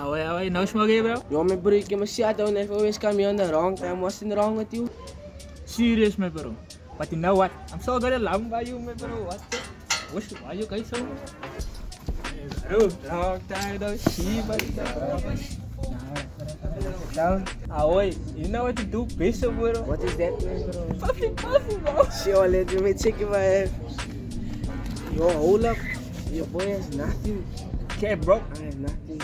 Away, no smoking, bro. Yo, my bro, you came a shot down if always come on the wrong time. What's wrong with you? Serious, my bro. But you know what? I'm so gonna love by you, my bro. What? Why you guys so? Bro, wrong time, though. She, but down. Away, you know what to do, best, bro. What is that, man, bro? Puffy, bro. Sure, let me check if I have. Yo, hold up. Your boy has nothing. Okay, bro. I have nothing.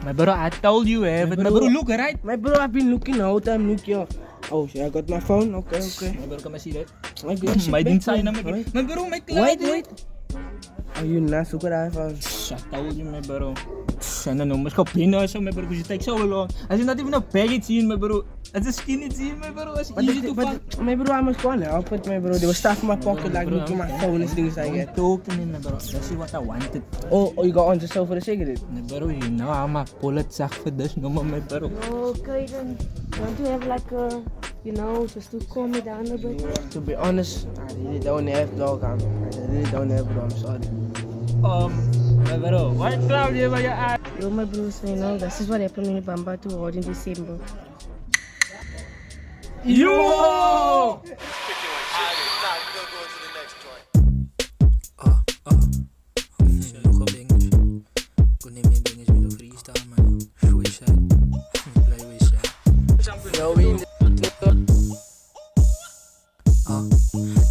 My bro, I told you, but my bro, look, right? My bro, I've been looking the whole time. Look here. Oh, shit, I got my phone. Okay. My bro, come and see that. My bro, sit My back, didn't sign man. my bro. Wait. My bro, my cloud. Wait. Are you not so good iPhone? I told you, my bro. I don't know, must go pin or so, my bro, because it takes so long. I did not even a baggage in, my bro. It's a skinny in, my bro. It's easy to find. My bro, I must go and help it, my bro. They were stuff in my pocket like looking at my phone and things like that. Talk to me, my bro. That's what I wanted. Oh, you got on yourself for a cigarette? My bro, you know I'm a bullet sack for this, no, my bro. Okay, then don't you have like a, just to calm me down a bit? To be honest, I really don't have dog. I really don't have, bro. I'm sorry. My bro, what cloud you by your eye? Yo, my bros, this is what happened when you Bamba to Ward in December. Yo!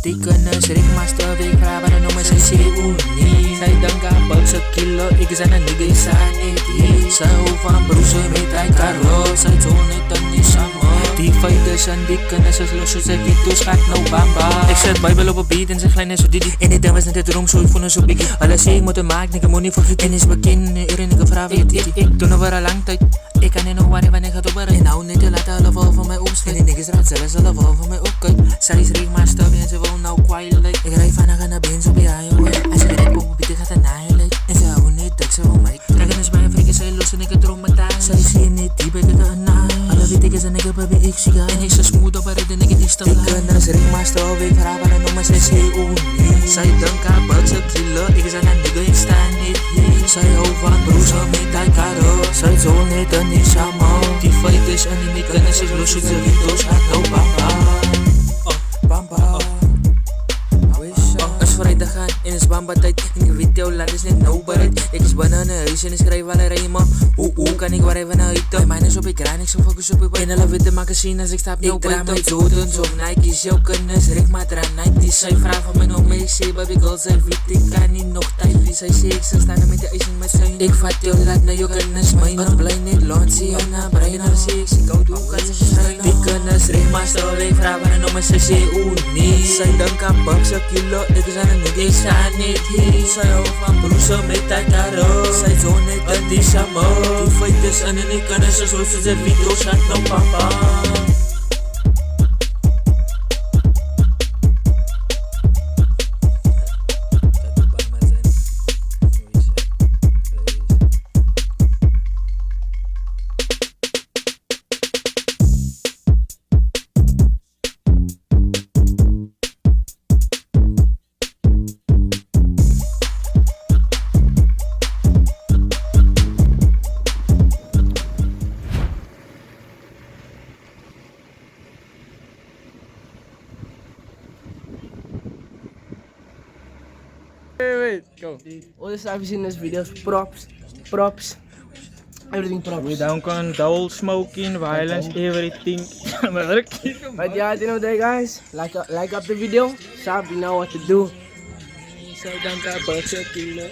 Die kunnen schriftmaster weer graven en noemen ze C-Unie. Zij denken buik ze kilo, ik zijn een nigga is aan het. Zij houden van broezen met hij karo, zij doen het dan niet samen. Die fighters en die kunnen ze los, ze Vito's gaat nou bamba. Ik zet Bijbel op een beat en zeg klein en zo didi. En dit was net het room, zo ik vond het zo biggie. Alles zie ik moeten maken, nigga moet niet vergeten. En is bekend, een uur en nigga vraag ik doe nog wel een lang tijd. Ik kan niet nog waar wanneer gaat opberen. En nou niet te laten alle vol van mij opschieten. En die niggas raad zelfs alle vol van mij opkijken. Zij is regelmaster en ze wil nou kwijlijk. Ik rij van naar benz op je highway. En ze weet ik op bieden gaat een naaien. En ze houden niet dat ze wil mij. Trekken is bij een frikken, zij los en ik het erom met taal. Zij zie je niet, die bij de naai. Alle weet ik is een nigga baby, ik zie haar. En ik ze smooth op haar de nigga die stil. Die kunnen is regelmaster op, ik vraag waar en noemen zij C-Unie. Zij denkt haar buik ze kilo, ik is aan een nigga, ik sta niet hier. Zij houdt van broezen met hij karo. Zij zal niet en niet samen. Die fighters en die kunnen zich los, ze Vito's gaat nou bamba. Bamba. Als vrijdag gaan en is bamba tijd. En je weet jouw land is net nou bereid. Ik is bijna een huis en ik schrijf alle rijmen. Hoe kan ik waar even naar eten? Mijn is op ik raan, ik zo focus op ik. En alle witte magazine als ik stap nou buiten. Ik draai mijn Jordans op Nike's, jouw kennis richt maar eraan Nike's. Zij vraagt van mij nog mee, ik zeg baby girl, zij weet ik kan niet nog tijd. Zij zegt ik zal staan met de ijs in mijn zijn. Ik vat jou laat naar jouw kennis, mijn het blij niet loont. Zie je naar brein, als ik zie koud, hoe kan ze schrijven? Die kennis richt maar stil, ik vraag waar en nog met ze C-Unie. Zij denkt aan bucks a kilo, ik is aan een nigga, ik sta niet hier. Zij houdt van broezen met hij karo. Zij zoon niet en die samen. Die fighters en die kunnen ze zoals ze Vito's gaat nou papa. Wait, go. All the stuff you see in this video is props. Everything props. We don't condone smoking, violence, everything. But yeah, at the end of the day, guys, like up the video. Sharp, you know what to do. Zij denkt aan bucks a kilo.